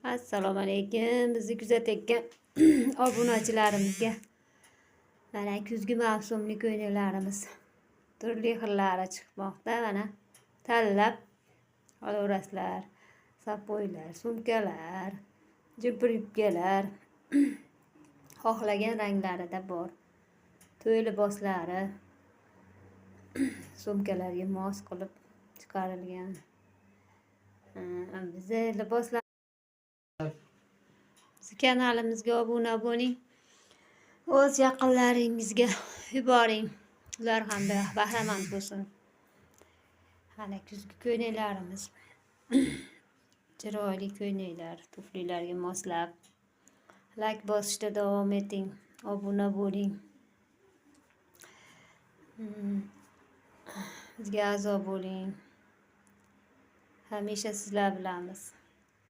Assalomu alaykum. Bizni kuzatayotgan obunachilarimizga mana kuzgi mavsumli ko'ylaklarimiz turli xillari chiqmoqda. Mana tanlab olaverasizlar. Sapoylar, sumkalar, jupur yubkalar xohlagan ranglarida bor. To'y liboslari sumkalarga mos qilib chiqarilgan. Bizni liboslar kanalimizga obuna bo'ling. O'z yaqinlaringizga yuboring. Ular ham bahramand bo'lsin. Mana kuzgi ko'ylaklarimiz. Chiroyli ko'ylaklar, tuflilarga moslab. Like bosishda davom eting. Obuna bo'ling. Bizga a'zo bo'ling. Hamisha sizlar bilamiz.